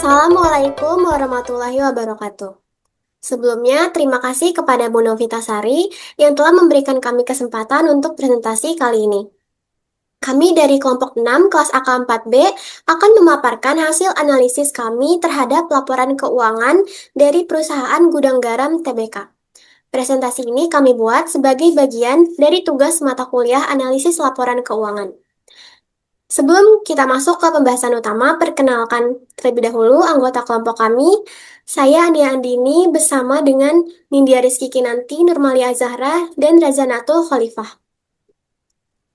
Assalamualaikum warahmatullahi wabarakatuh. Sebelumnya, terima kasih kepada Bu Novitasari yang telah memberikan kami kesempatan untuk presentasi kali ini. Kami dari kelompok 6 kelas AK4B akan memaparkan hasil analisis kami terhadap laporan keuangan dari perusahaan Gudang Garam TBK. Presentasi ini kami buat sebagai bagian dari tugas mata kuliah analisis laporan keuangan. Sebelum kita masuk ke pembahasan utama, perkenalkan terlebih dahulu anggota kelompok kami. Saya Ania Andini bersama dengan Nindya Rizky Kinanti, Nurmalia Zahra, dan Razanatul Khalifah.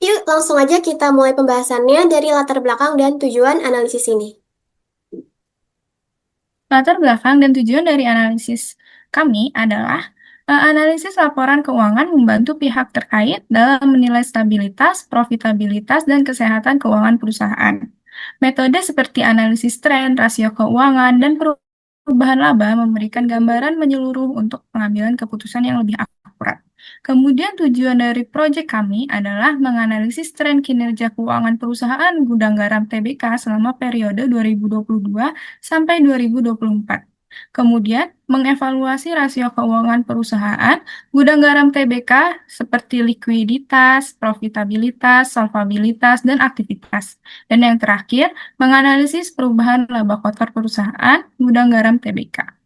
Yuk, langsung aja kita mulai pembahasannya dari latar belakang dan tujuan analisis ini. Latar belakang dan tujuan dari analisis kami adalah analisis laporan keuangan membantu pihak terkait dalam menilai stabilitas, profitabilitas, dan kesehatan keuangan perusahaan. Metode seperti analisis tren, rasio keuangan, dan perubahan laba memberikan gambaran menyeluruh untuk pengambilan keputusan yang lebih akurat. Kemudian tujuan dari proyek kami adalah menganalisis tren kinerja keuangan perusahaan Gudang Garam TBK selama periode 2022 sampai 2024. Kemudian, mengevaluasi rasio keuangan perusahaan Gudang Garam TBK seperti likuiditas, profitabilitas, solvabilitas, dan aktivitas. Dan yang terakhir, menganalisis perubahan laba kotor perusahaan Gudang Garam TBK.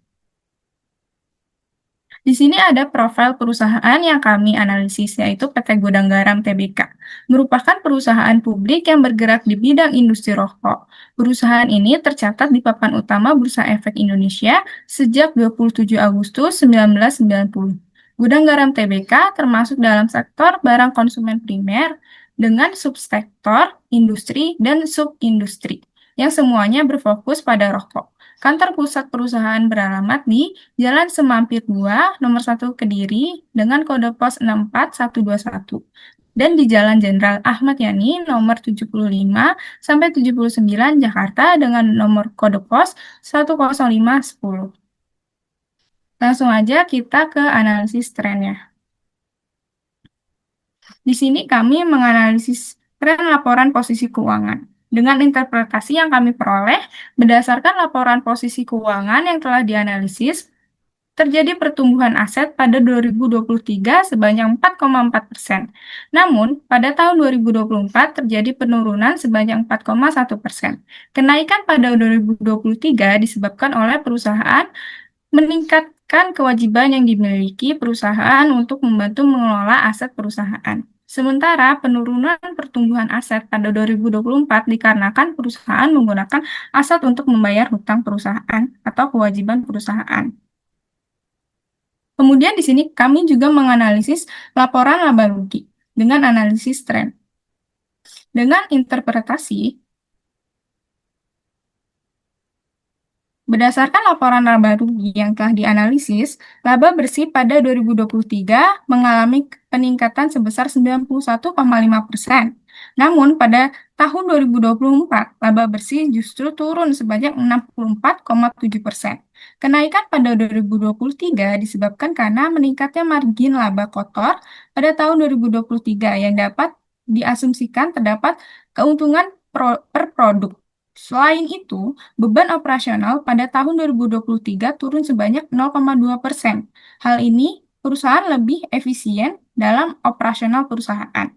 Di sini ada profil perusahaan yang kami analisis, yaitu PT Gudang Garam Tbk. Merupakan perusahaan publik yang bergerak di bidang industri rokok. Perusahaan ini tercatat di papan utama Bursa Efek Indonesia sejak 27 Agustus 1990. Gudang Garam Tbk termasuk dalam sektor barang konsumen primer dengan subsektor industri dan subindustri, yang semuanya berfokus pada rokok. Kantor pusat perusahaan beralamat di Jalan Semampir 2, nomor 1 Kediri, dengan kode pos 64121. Dan di Jalan Jenderal Ahmad Yani, nomor 75 sampai 79 Jakarta, dengan nomor kode pos 10510. Langsung aja kita ke analisis trennya. Di sini kami menganalisis tren laporan posisi keuangan. Dengan interpretasi yang kami peroleh, berdasarkan laporan posisi keuangan yang telah dianalisis, terjadi pertumbuhan aset pada 2023 sebanyak 4,4%. Namun, pada tahun 2024 terjadi penurunan sebanyak 4,1%. Kenaikan pada 2023 disebabkan oleh perusahaan meningkatkan kewajiban yang dimiliki perusahaan untuk membantu mengelola aset perusahaan. Sementara penurunan pertumbuhan aset pada 2024 dikarenakan perusahaan menggunakan aset untuk membayar hutang perusahaan atau kewajiban perusahaan. Kemudian di sini kami juga menganalisis laporan laba rugi dengan analisis tren. Dengan interpretasi, berdasarkan laporan laba rugi yang telah dianalisis, laba bersih pada 2023 mengalami peningkatan sebesar 91,5%. Namun pada tahun 2024, laba bersih justru turun sebanyak 64,7%. Kenaikan pada 2023 disebabkan karena meningkatnya margin laba kotor pada tahun 2023 yang dapat diasumsikan terdapat keuntungan per produk. Selain itu, beban operasional pada tahun 2023 turun sebanyak 0,2%. Hal ini, perusahaan lebih efisien dalam operasional perusahaan.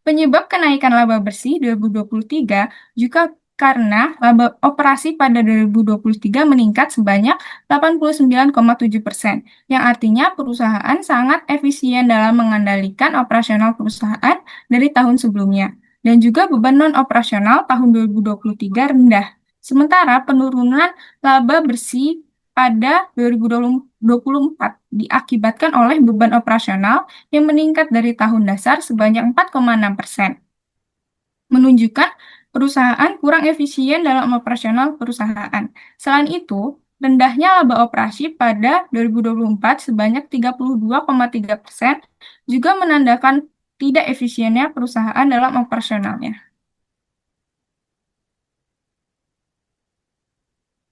Penyebab kenaikan laba bersih 2023 juga karena laba operasi pada 2023 meningkat sebanyak 89,7%, yang artinya perusahaan sangat efisien dalam mengendalikan operasional perusahaan dari tahun sebelumnya. Dan juga beban non-operasional tahun 2023 rendah. Sementara penurunan laba bersih pada 2024 diakibatkan oleh beban operasional yang meningkat dari tahun dasar sebanyak 4,6%, menunjukkan perusahaan kurang efisien dalam operasional perusahaan. Selain itu, rendahnya laba operasi pada 2024 sebanyak 32,3% juga menandakan tidak efisiennya perusahaan dalam operasionalnya.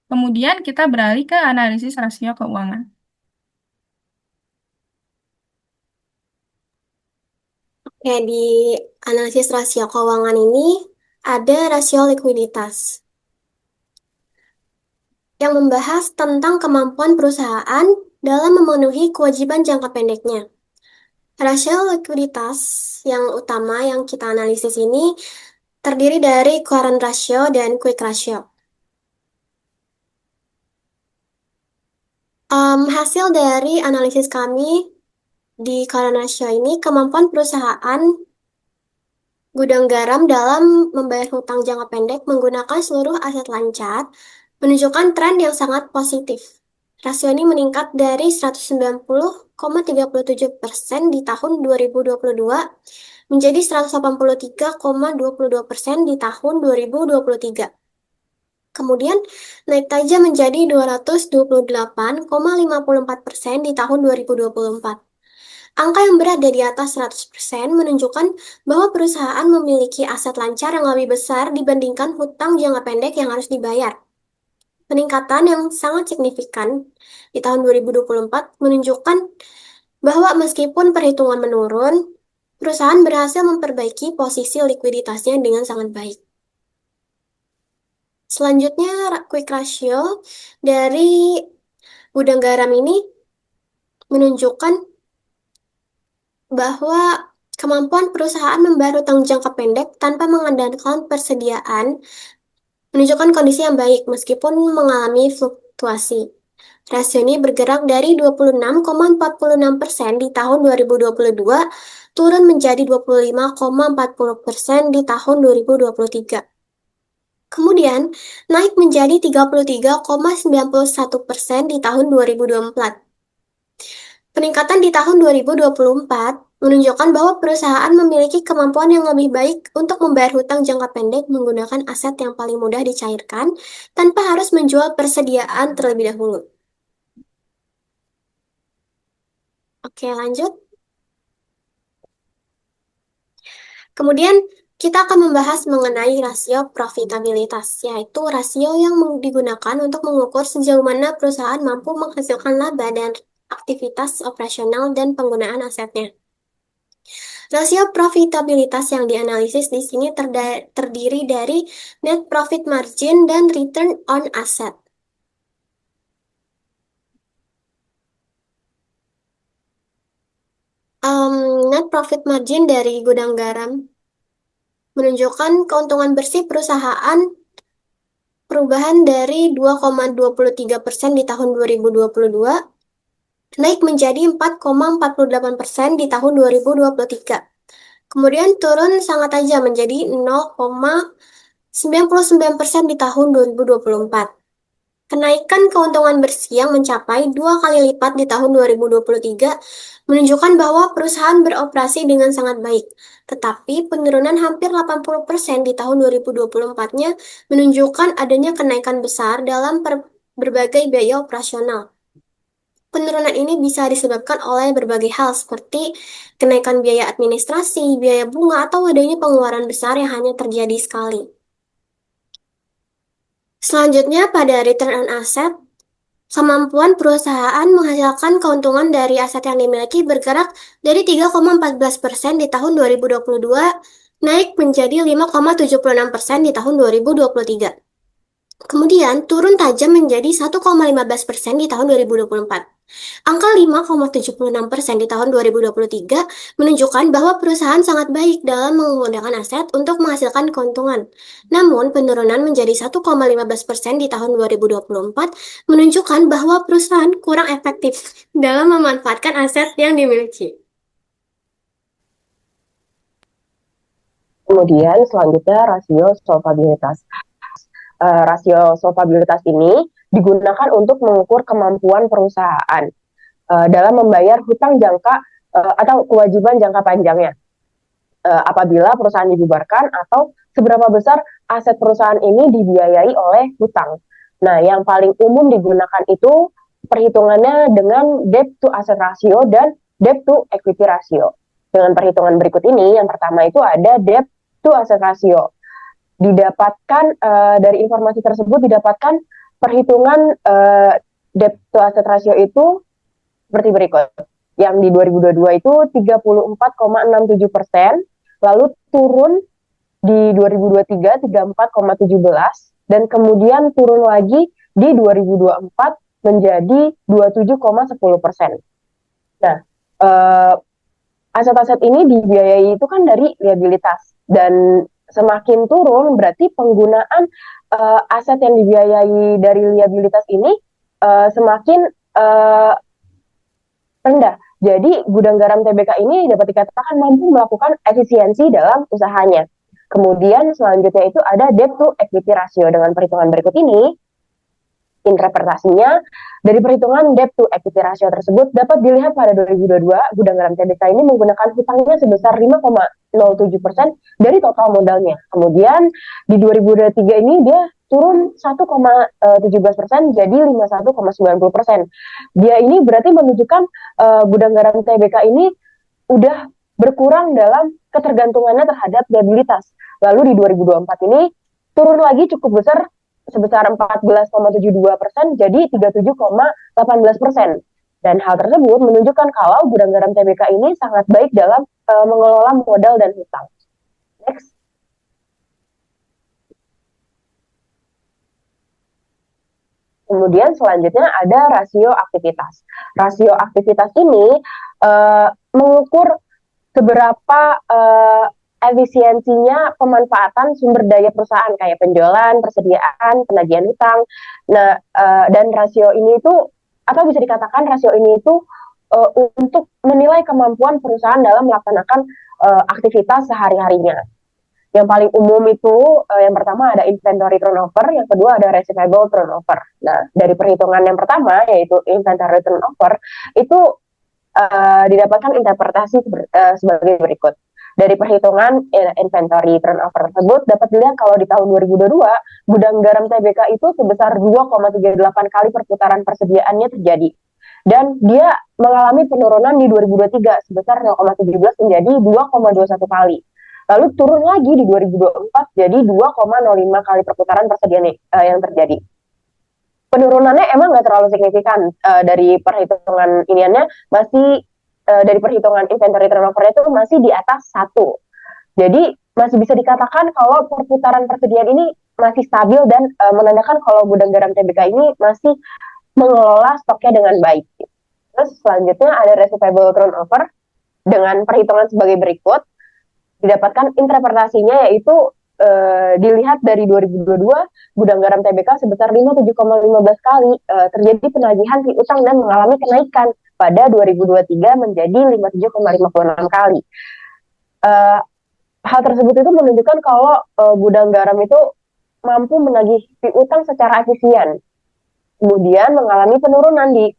Kemudian kita beralih ke analisis rasio keuangan. Oke, di analisis rasio keuangan ini ada rasio likuiditas. yang membahas tentang kemampuan perusahaan dalam memenuhi kewajiban jangka pendeknya. Rasio likuiditas yang utama yang kita analisis ini terdiri dari current ratio dan quick ratio. Hasil dari analisis kami di current ratio ini, kemampuan perusahaan gudang garam dalam membayar hutang jangka pendek menggunakan seluruh aset lancar menunjukkan tren yang sangat positif. Rasio ini meningkat dari 190,37% di tahun 2022 menjadi 183,22% di tahun 2023. Kemudian naik tajam menjadi 228,54% di tahun 2024. Angka yang berada di atas 100% menunjukkan bahwa perusahaan memiliki aset lancar yang lebih besar dibandingkan hutang jangka pendek yang harus dibayar. Peningkatan yang sangat signifikan di tahun 2024 menunjukkan bahwa meskipun perhitungan menurun, perusahaan berhasil memperbaiki posisi likuiditasnya dengan sangat baik. Selanjutnya, quick ratio dari gudang garam ini menunjukkan bahwa kemampuan perusahaan membayar utang jangka pendek tanpa mengandalkan persediaan menunjukkan kondisi yang baik meskipun mengalami fluktuasi. Rasio ini bergerak dari 26,46% di tahun 2022 turun menjadi 25,40% di tahun 2023. Kemudian naik menjadi 33,91% di tahun 2024. Peningkatan di tahun 2024 menunjukkan bahwa perusahaan memiliki kemampuan yang lebih baik untuk membayar hutang jangka pendek menggunakan aset yang paling mudah dicairkan tanpa harus menjual persediaan terlebih dahulu. Oke, lanjut. Kemudian kita akan membahas mengenai rasio profitabilitas, yaitu rasio yang digunakan untuk mengukur sejauh mana perusahaan mampu menghasilkan laba dan aktivitas operasional dan penggunaan asetnya. Rasio profitabilitas yang dianalisis di sini terdiri dari net profit margin dan return on asset. Net profit margin dari gudang garam menunjukkan keuntungan bersih perusahaan perubahan dari 2,23% di tahun 2022 naik menjadi 4,48% di tahun 2023. Kemudian turun sangat tajam menjadi 0,99% di tahun 2024. Kenaikan keuntungan bersih yang mencapai 2 kali lipat di tahun 2023 menunjukkan bahwa perusahaan beroperasi dengan sangat baik. Tetapi penurunan hampir 80% di tahun 2024-nya menunjukkan adanya kenaikan besar dalam berbagai biaya operasional. Penurunan ini bisa disebabkan oleh berbagai hal seperti kenaikan biaya administrasi, biaya bunga, atau adanya pengeluaran besar yang hanya terjadi sekali. Selanjutnya, pada return on asset, kemampuan perusahaan menghasilkan keuntungan dari aset yang dimiliki bergerak dari 3,14% di tahun 2022 naik menjadi 5,76% di tahun 2023. Kemudian turun tajam menjadi 1,15% di tahun 2024. Angka 5,76% di tahun 2023 menunjukkan bahwa perusahaan sangat baik dalam menggunakan aset untuk menghasilkan keuntungan. Namun, penurunan menjadi 1,15% di tahun 2024 menunjukkan bahwa perusahaan kurang efektif dalam memanfaatkan aset yang dimiliki. Kemudian selanjutnya rasio solvabilitas. Rasio solvabilitas ini digunakan untuk mengukur kemampuan perusahaan dalam membayar hutang jangka atau kewajiban jangka panjangnya. Apabila perusahaan dibubarkan atau seberapa besar aset perusahaan ini dibiayai oleh hutang. Nah, yang paling umum digunakan itu perhitungannya dengan debt to asset ratio dan debt to equity ratio. Dengan perhitungan berikut ini, yang pertama itu ada debt to asset ratio. Didapatkan dari informasi tersebut didapatkan perhitungan debt to asset ratio itu seperti berikut. Yang di 2022 itu 34,67%, lalu turun di 2023 34,17%, dan kemudian turun lagi di 2024 menjadi 27,10%. Nah, aset-aset ini dibiayai itu kan dari liabilitas, dan semakin turun berarti penggunaan aset yang dibiayai dari liabilitas ini semakin rendah. Jadi gudang garam TBK ini dapat dikatakan mampu melakukan efisiensi dalam usahanya. Kemudian selanjutnya itu ada debt to equity ratio. Dengan perhitungan berikut ini, interpretasinya dari perhitungan debt to equity ratio tersebut dapat dilihat pada 2022 gudang garam TBK ini menggunakan hutangnya sebesar 5,07% dari total modalnya. Kemudian di 2023 ini dia turun 1,17% jadi 51,90%. Dia ini berarti menunjukkan gudang garam TBK ini udah berkurang dalam ketergantungannya terhadap liabilitas. Lalu di 2024 ini turun lagi cukup besar sebesar 14,72% jadi 37,18%. Dan hal tersebut menunjukkan kalau gudang garam TBK ini sangat baik dalam mengelola modal dan hutang. Next. Kemudian selanjutnya ada rasio aktivitas. Rasio aktivitas ini mengukur seberapa efisiensinya pemanfaatan sumber daya perusahaan kayak penjualan, persediaan, penagihan hutang. Nah, dan rasio ini itu atau bisa dikatakan rasio ini itu untuk menilai kemampuan perusahaan dalam melaksanakan aktivitas sehari-harinya. Yang paling umum itu yang pertama ada inventory turnover, yang kedua ada receivable turnover. Nah, dari perhitungan yang pertama yaitu inventory turnover itu didapatkan interpretasi sebagai berikut. Dari perhitungan inventory turnover tersebut dapat dilihat kalau di tahun 2022 gudang garam TBK itu sebesar 2,38 kali perputaran persediaannya terjadi. Dan dia mengalami penurunan di 2023 sebesar 0,17 menjadi 2,21 kali. Lalu turun lagi di 2024 jadi 2,05 kali perputaran persediaan yang terjadi. Penurunannya emang nggak terlalu signifikan dari perhitungan iniannya masih dari perhitungan inventory turnover itu masih di atas 1. Jadi masih bisa dikatakan kalau perputaran persediaan ini masih stabil dan menandakan kalau gudang garam TBK ini masih mengelola stoknya dengan baik. Terus selanjutnya ada receivable turnover dengan perhitungan sebagai berikut. Didapatkan interpretasinya yaitu dilihat dari 2022 gudang garam TBK sebesar 57,15 kali terjadi penagihan piutang dan mengalami kenaikan pada 2023 menjadi 57,56 kali. Hal tersebut itu menunjukkan kalau gudang garam itu mampu menagih piutang secara efisien. Kemudian mengalami penurunan di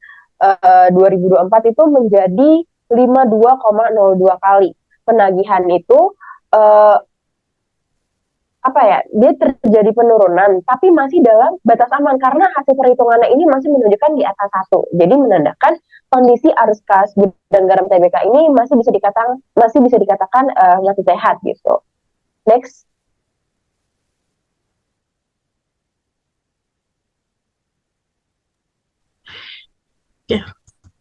2024 itu menjadi 52,02 kali. Penagihan itu dia terjadi penurunan tapi masih dalam batas aman karena hasil perhitungannya ini masih menunjukkan di atas 1. Jadi menandakan kondisi arus kas gudang garam TBK ini masih bisa dikatakan masih sehat gitu. Next. Oke.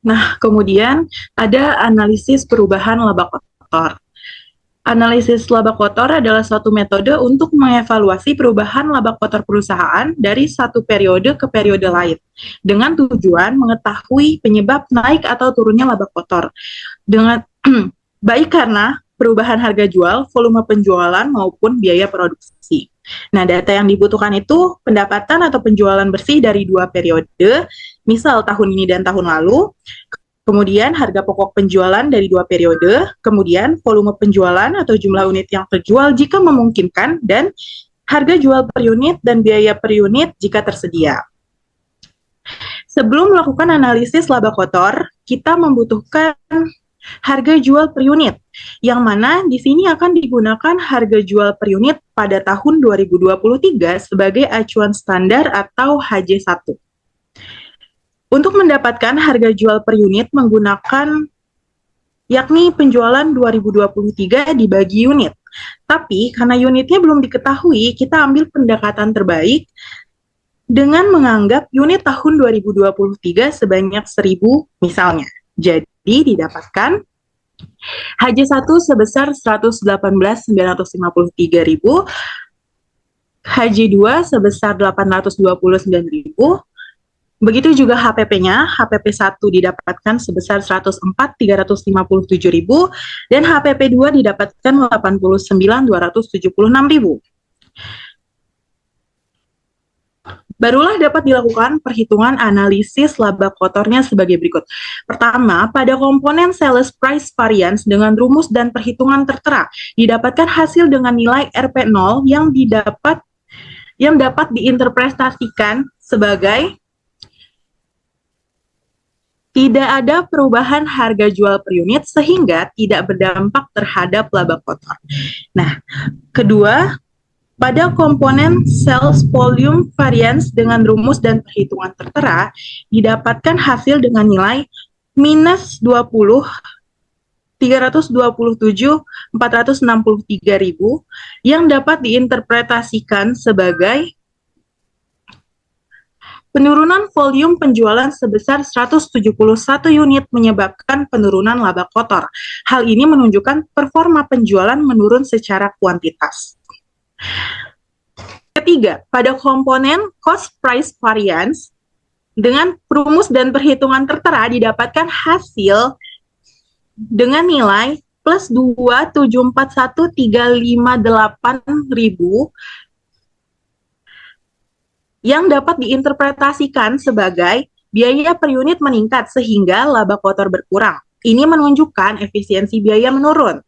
Nah, kemudian ada analisis perubahan laba kotor. Analisis laba kotor adalah suatu metode untuk mengevaluasi perubahan laba kotor perusahaan dari satu periode ke periode lain, dengan tujuan mengetahui penyebab naik atau turunnya laba kotor, dengan baik karena perubahan harga jual, volume penjualan, maupun biaya produksi. Nah, data yang dibutuhkan itu pendapatan atau penjualan bersih dari 2 periode, misal tahun ini dan tahun lalu, kemudian harga pokok penjualan dari 2 periode, kemudian volume penjualan atau jumlah unit yang terjual jika memungkinkan, dan harga jual per unit dan biaya per unit jika tersedia. Sebelum melakukan analisis laba kotor, kita membutuhkan harga jual per unit, yang mana di sini akan digunakan harga jual per unit pada tahun 2023 sebagai acuan standar atau HJ1. Untuk mendapatkan harga jual per unit menggunakan yakni penjualan 2023 dibagi unit. Tapi karena unitnya belum diketahui, kita ambil pendekatan terbaik dengan menganggap unit tahun 2023 sebanyak 1.000 misalnya. Jadi didapatkan HJ1 sebesar 118.953.000 HJ2 sebesar 829.000. Begitu juga HPP-nya, HPP 1 didapatkan sebesar 104.357.000 dan HPP 2 didapatkan 89.276.000. Barulah dapat dilakukan perhitungan analisis laba kotornya sebagai berikut. Pertama, pada komponen sales price variance dengan rumus dan perhitungan tertera, didapatkan hasil dengan nilai RP0 yang dapat diinterpretasikan sebagai tidak ada perubahan harga jual per unit sehingga tidak berdampak terhadap laba kotor. Nah, kedua, pada komponen sales volume variance dengan rumus dan perhitungan tertera, didapatkan hasil dengan nilai minus 20, 327, 463.000 yang dapat diinterpretasikan sebagai penurunan volume penjualan sebesar 171 unit menyebabkan penurunan laba kotor. Hal ini menunjukkan performa penjualan menurun secara kuantitas. Ketiga, pada komponen cost price variance dengan rumus dan perhitungan tertera didapatkan hasil dengan nilai plus 2.741.358.000 yang dapat diinterpretasikan sebagai biaya per unit meningkat sehingga laba kotor berkurang. Ini menunjukkan efisiensi biaya menurun.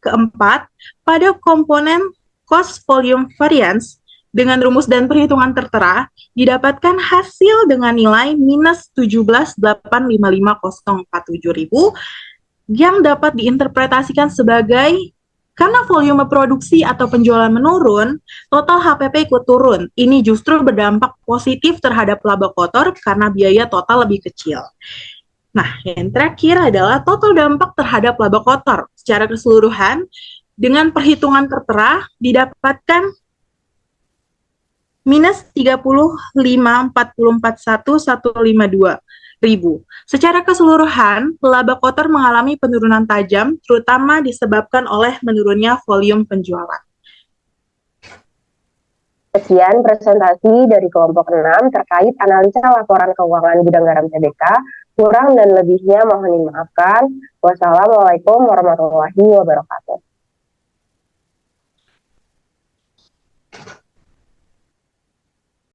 Keempat, pada komponen cost volume variance dengan rumus dan perhitungan tertera didapatkan hasil dengan nilai minus 17.855.047.000 yang dapat diinterpretasikan sebagai karena volume produksi atau penjualan menurun, total HPP ikut turun. Ini justru berdampak positif terhadap laba kotor karena biaya total lebih kecil. Nah, yang terakhir adalah total dampak terhadap laba kotor. Secara keseluruhan, dengan perhitungan tertera, didapatkan minus 35.44.152.000. Secara keseluruhan, laba kotor mengalami penurunan tajam, terutama disebabkan oleh menurunnya volume penjualan. Sekian presentasi dari kelompok 6 terkait analisa laporan keuangan Gudang Garam TBK. Kurang dan lebihnya mohon dimaafkan. Wassalamualaikum warahmatullahi wabarakatuh.